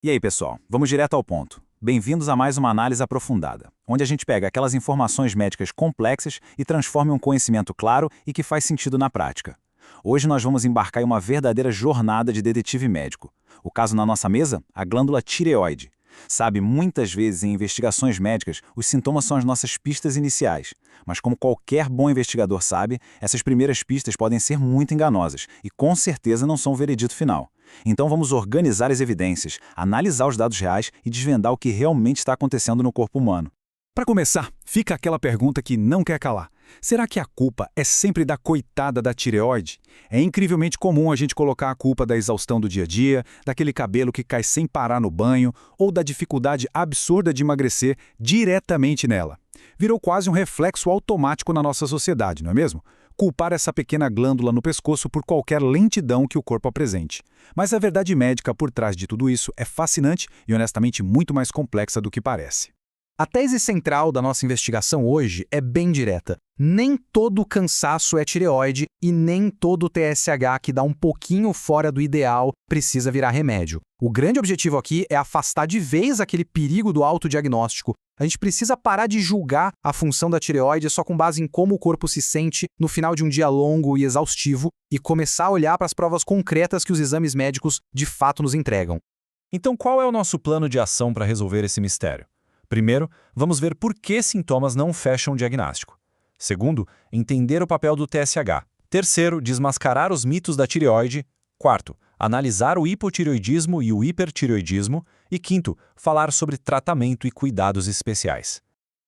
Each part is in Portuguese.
E aí, pessoal, vamos direto ao ponto. Bem-vindos a mais uma análise aprofundada, onde a gente pega aquelas informações médicas complexas e transforma em um conhecimento claro e que faz sentido na prática. Hoje nós vamos embarcar em uma verdadeira jornada de detetive médico. O caso na nossa mesa? A glândula tireoide. Sabe, muitas vezes em investigações médicas, os sintomas são as nossas pistas iniciais. Mas como qualquer bom investigador sabe, essas primeiras pistas podem ser muito enganosas e com certeza não são o veredito final. Então vamos organizar as evidências, analisar os dados reais e desvendar o que realmente está acontecendo no corpo humano. Para começar, fica aquela pergunta que não quer calar. Será que a culpa é sempre da coitada da tireoide? É incrivelmente comum a gente colocar a culpa da exaustão do dia a dia, daquele cabelo que cai sem parar no banho ou da dificuldade absurda de emagrecer diretamente nela. Virou quase um reflexo automático na nossa sociedade, não é mesmo? Culpar essa pequena glândula no pescoço por qualquer lentidão que o corpo apresente. Mas a verdade médica por trás de tudo isso é fascinante e honestamente muito mais complexa do que parece. A tese central da nossa investigação hoje é bem direta. Nem todo cansaço é tireoide e nem todo TSH que dá um pouquinho fora do ideal precisa virar remédio. O grande objetivo aqui é afastar de vez aquele perigo do autodiagnóstico. A gente precisa parar de julgar a função da tireoide só com base em como o corpo se sente no final de um dia longo e exaustivo e começar a olhar para as provas concretas que os exames médicos de fato nos entregam. Então, qual é o nosso plano de ação para resolver esse mistério? Primeiro, vamos ver por que sintomas não fecham o diagnóstico. Segundo, entender o papel do TSH. Terceiro, desmascarar os mitos da tireoide. Quarto, analisar o hipotireoidismo e o hipertireoidismo. E quinto, falar sobre tratamento e cuidados especiais.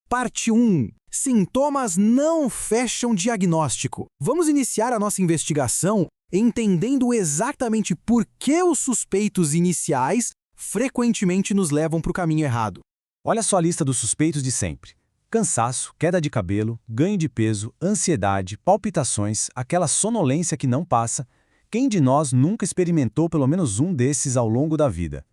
Parte 1. Sintomas não fecham diagnóstico. Vamos iniciar a nossa investigação entendendo exatamente por que os suspeitos iniciais frequentemente nos levam para o caminho errado. Olha só a lista dos suspeitos de sempre. Cansaço, queda de cabelo, ganho de peso, ansiedade, palpitações, aquela sonolência que não passa. Quem de nós nunca experimentou pelo menos um desses ao longo da vida?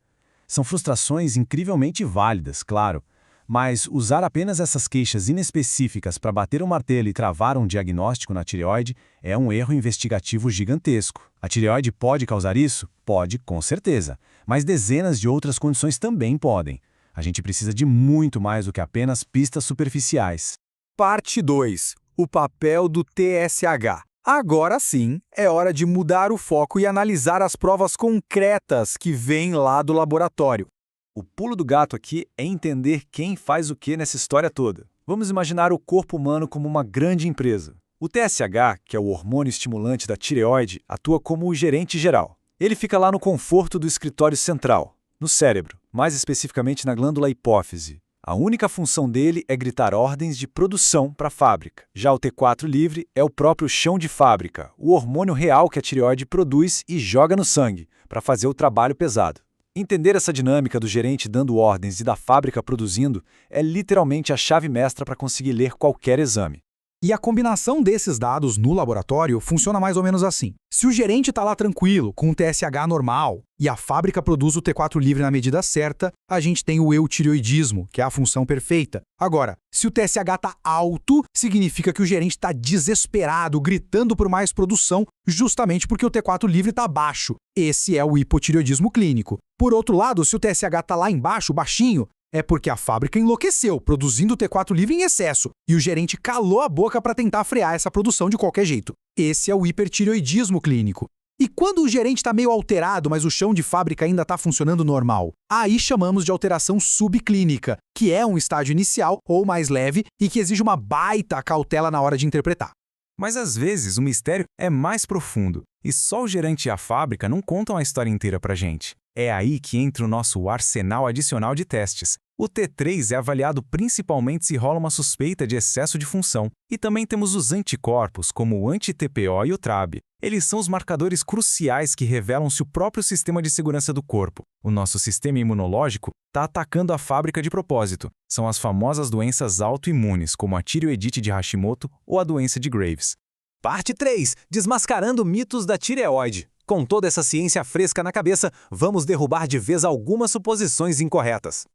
São frustrações incrivelmente válidas, claro, mas usar apenas essas queixas inespecíficas para bater o martelo e travar um diagnóstico na tireoide é um erro investigativo gigantesco. A tireoide pode causar isso? Pode, com certeza, mas dezenas de outras condições também podem. A gente precisa de muito mais do que apenas pistas superficiais. Parte 2. O papel do TSH. Agora sim, é hora de mudar o foco e analisar as provas concretas que vêm lá do laboratório. O pulo do gato aqui é entender quem faz o que nessa história toda. Vamos imaginar o corpo humano como uma grande empresa. O TSH, que é o hormônio estimulante da tireoide, atua como o gerente geral. Ele fica lá no conforto do escritório central, no cérebro, mais especificamente na glândula hipófise. A única função dele é gritar ordens de produção para a fábrica. Já o T4 livre é o próprio chão de fábrica, o hormônio real que a tireoide produz e joga no sangue, para fazer o trabalho pesado. Entender essa dinâmica do gerente dando ordens e da fábrica produzindo é literalmente a chave mestra para conseguir ler qualquer exame. E a combinação desses dados no laboratório funciona mais ou menos assim. Se o gerente está lá tranquilo, com o TSH normal, e a fábrica produz o T4 livre na medida certa, a gente tem o eutireoidismo, que é a função perfeita. Agora, se o TSH está alto, significa que o gerente está desesperado, gritando por mais produção, justamente porque o T4 livre está baixo. Esse é o hipotireoidismo clínico. Por outro lado, se o TSH está lá embaixo, baixinho, é porque a fábrica enlouqueceu, produzindo o T4 livre em excesso, e o gerente calou a boca para tentar frear essa produção de qualquer jeito. Esse é o hipertireoidismo clínico. E quando o gerente está meio alterado, mas o chão de fábrica ainda está funcionando normal? Aí chamamos de alteração subclínica, que é um estágio inicial ou mais leve e que exige uma baita cautela na hora de interpretar. Mas às vezes o mistério é mais profundo, e só o gerente e a fábrica não contam a história inteira pra gente. É aí que entra o nosso arsenal adicional de testes. O T3 é avaliado principalmente se rola uma suspeita de excesso de função. E também temos os anticorpos, como o anti-TPO e o TRAB. Eles são os marcadores cruciais que revelam se o próprio sistema de segurança do corpo, o nosso sistema imunológico, está atacando a fábrica de propósito. São as famosas doenças autoimunes, como a tireoidite de Hashimoto ou a doença de Graves. Parte 3. Desmascarando mitos da tireoide. Com toda essa ciência fresca na cabeça, vamos derrubar de vez algumas suposições incorretas.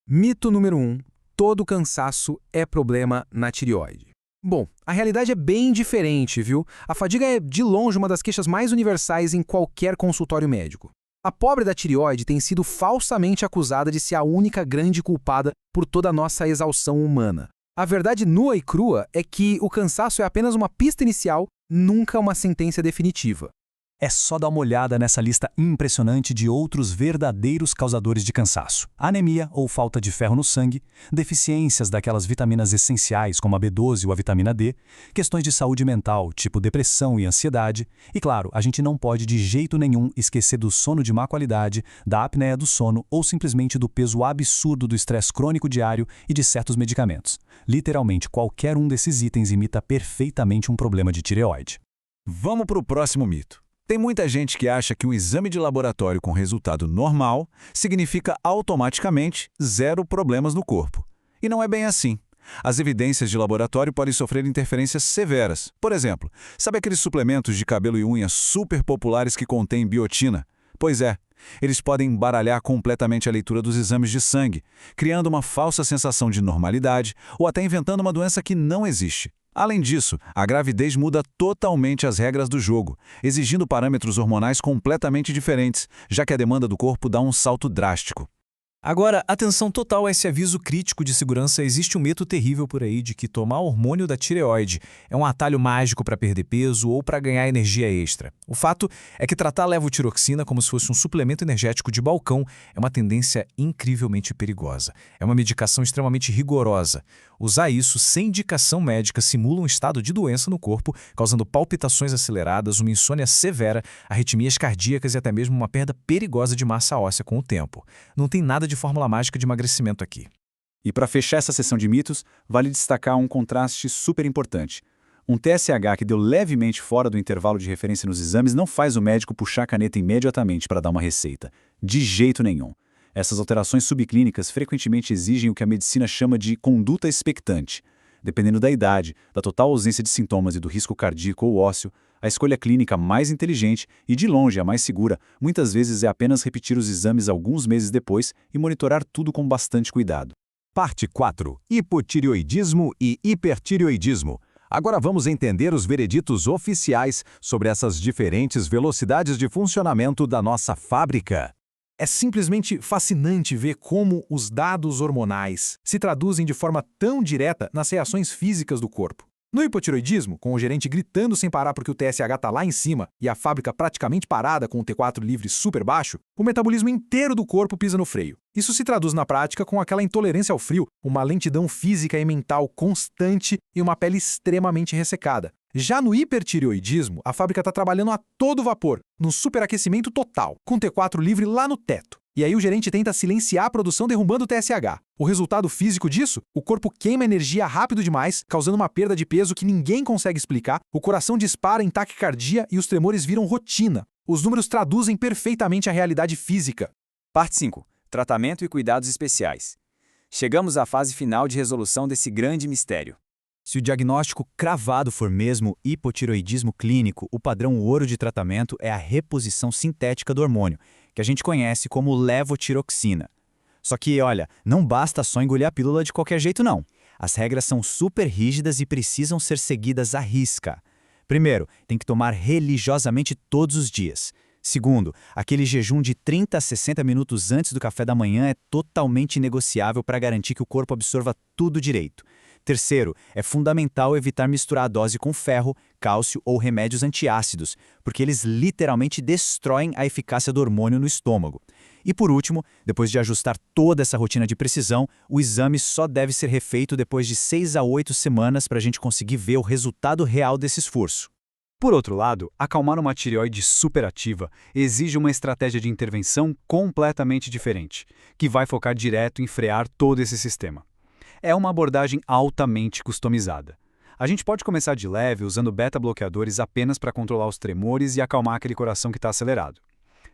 Mito número 1. Todo cansaço é problema na tireoide. Bom, a realidade é bem diferente, viu? A fadiga é, de longe, uma das queixas mais universais em qualquer consultório médico. A pobre da tireoide tem sido falsamente acusada de ser a única grande culpada por toda a nossa exaustão humana. A verdade nua e crua é que o cansaço é apenas uma pista inicial, nunca uma sentença definitiva. É só dar uma olhada nessa lista impressionante de outros verdadeiros causadores de cansaço. Anemia ou falta de ferro no sangue, deficiências daquelas vitaminas essenciais como a B12 ou a vitamina D, questões de saúde mental, tipo depressão e ansiedade. E claro, a gente não pode de jeito nenhum esquecer do sono de má qualidade, da apneia do sono ou simplesmente do peso absurdo do estresse crônico diário e de certos medicamentos. Literalmente, qualquer um desses itens imita perfeitamente um problema de tireoide. Vamos para o próximo mito. Tem muita gente que acha que um exame de laboratório com resultado normal significa automaticamente zero problemas no corpo. E não é bem assim. As evidências de laboratório podem sofrer interferências severas. Por exemplo, sabe aqueles suplementos de cabelo e unha super populares que contêm biotina? Pois é, eles podem embaralhar completamente a leitura dos exames de sangue, criando uma falsa sensação de normalidade ou até inventando uma doença que não existe. Além disso, a gravidez muda totalmente as regras do jogo, exigindo parâmetros hormonais completamente diferentes, já que a demanda do corpo dá um salto drástico. Agora, atenção total a esse aviso crítico de segurança. Existe um mito terrível por aí de que tomar hormônio da tireoide é um atalho mágico para perder peso ou para ganhar energia extra. O fato é que tratar a levotiroxina como se fosse um suplemento energético de balcão é uma tendência incrivelmente perigosa. É uma medicação extremamente rigorosa. Usar isso sem indicação médica simula um estado de doença no corpo, causando palpitações aceleradas, uma insônia severa, arritmias cardíacas e até mesmo uma perda perigosa de massa óssea com o tempo. Não tem nada de fórmula mágica de emagrecimento aqui. E para fechar essa sessão de mitos, vale destacar um contraste super importante. Um TSH que deu levemente fora do intervalo de referência nos exames não faz o médico puxar a caneta imediatamente para dar uma receita. De jeito nenhum. Essas alterações subclínicas frequentemente exigem o que a medicina chama de conduta expectante. Dependendo da idade, da total ausência de sintomas e do risco cardíaco ou ósseo, a escolha clínica mais inteligente e, de longe, a mais segura, muitas vezes é apenas repetir os exames alguns meses depois e monitorar tudo com bastante cuidado. Parte 4. Hipotireoidismo e hipertireoidismo. Agora vamos entender os vereditos oficiais sobre essas diferentes velocidades de funcionamento da nossa fábrica. É simplesmente fascinante ver como os dados hormonais se traduzem de forma tão direta nas reações físicas do corpo. No hipotireoidismo, com o gerente gritando sem parar porque o TSH está lá em cima e a fábrica praticamente parada com o T4 livre super baixo, o metabolismo inteiro do corpo pisa no freio. Isso se traduz na prática com aquela intolerância ao frio, uma lentidão física e mental constante e uma pele extremamente ressecada. Já no hipertireoidismo, a fábrica está trabalhando a todo vapor, num superaquecimento total, com o T4 livre lá no teto. E aí o gerente tenta silenciar a produção derrubando o TSH. O resultado físico disso? O corpo queima energia rápido demais, causando uma perda de peso que ninguém consegue explicar, o coração dispara em taquicardia e os tremores viram rotina. Os números traduzem perfeitamente a realidade física. Parte 5. Tratamento e cuidados especiais. Chegamos à fase final de resolução desse grande mistério. Se o diagnóstico cravado for mesmo hipotireoidismo clínico, o padrão ouro de tratamento é a reposição sintética do hormônio, que a gente conhece como levotiroxina. Só que, olha, não basta só engolir a pílula de qualquer jeito não. As regras são super rígidas e precisam ser seguidas à risca. Primeiro, tem que tomar religiosamente todos os dias. Segundo, aquele jejum de 30 a 60 minutos antes do café da manhã é totalmente inegociável para garantir que o corpo absorva tudo direito. Terceiro, é fundamental evitar misturar a dose com ferro, cálcio ou remédios antiácidos, porque eles literalmente destroem a eficácia do hormônio no estômago. E por último, depois de ajustar toda essa rotina de precisão, o exame só deve ser refeito depois de 6 a 8 semanas para a gente conseguir ver o resultado real desse esforço. Por outro lado, acalmar uma tireoide superativa exige uma estratégia de intervenção completamente diferente, que vai focar direto em frear todo esse sistema. É uma abordagem altamente customizada. A gente pode começar de leve usando beta-bloqueadores apenas para controlar os tremores e acalmar aquele coração que está acelerado.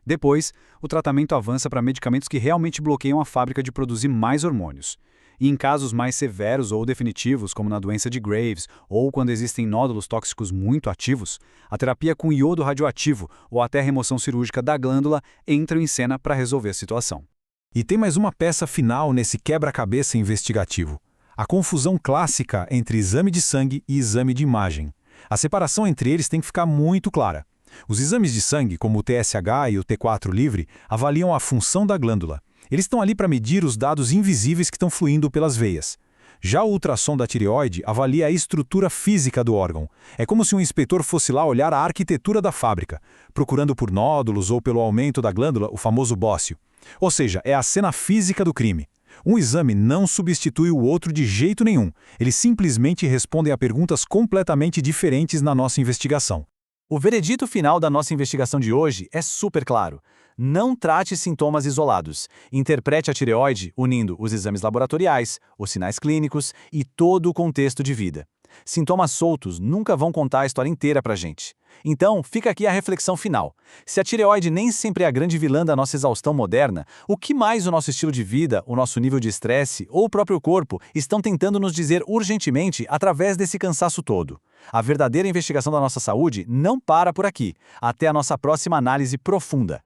Depois, o tratamento avança para medicamentos que realmente bloqueiam a fábrica de produzir mais hormônios. E em casos mais severos ou definitivos, como na doença de Graves, ou quando existem nódulos tóxicos muito ativos, a terapia com iodo radioativo ou até a remoção cirúrgica da glândula entram em cena para resolver a situação. E tem mais uma peça final nesse quebra-cabeça investigativo. A confusão clássica entre exame de sangue e exame de imagem. A separação entre eles tem que ficar muito clara. Os exames de sangue, como o TSH e o T4 livre, avaliam a função da glândula. Eles estão ali para medir os dados invisíveis que estão fluindo pelas veias. Já o ultrassom da tireoide avalia a estrutura física do órgão. É como se um inspetor fosse lá olhar a arquitetura da fábrica, procurando por nódulos ou pelo aumento da glândula, o famoso bócio. Ou seja, é a cena física do crime. Um exame não substitui o outro de jeito nenhum. Eles simplesmente respondem a perguntas completamente diferentes na nossa investigação. O veredito final da nossa investigação de hoje é super claro. Não trate sintomas isolados. Interprete a tireoide unindo os exames laboratoriais, os sinais clínicos e todo o contexto de vida. Sintomas soltos nunca vão contar a história inteira pra gente. Então, fica aqui a reflexão final. Se a tireoide nem sempre é a grande vilã da nossa exaustão moderna, o que mais o nosso estilo de vida, o nosso nível de estresse ou o próprio corpo estão tentando nos dizer urgentemente através desse cansaço todo? A verdadeira investigação da nossa saúde não para por aqui. Até a nossa próxima análise profunda.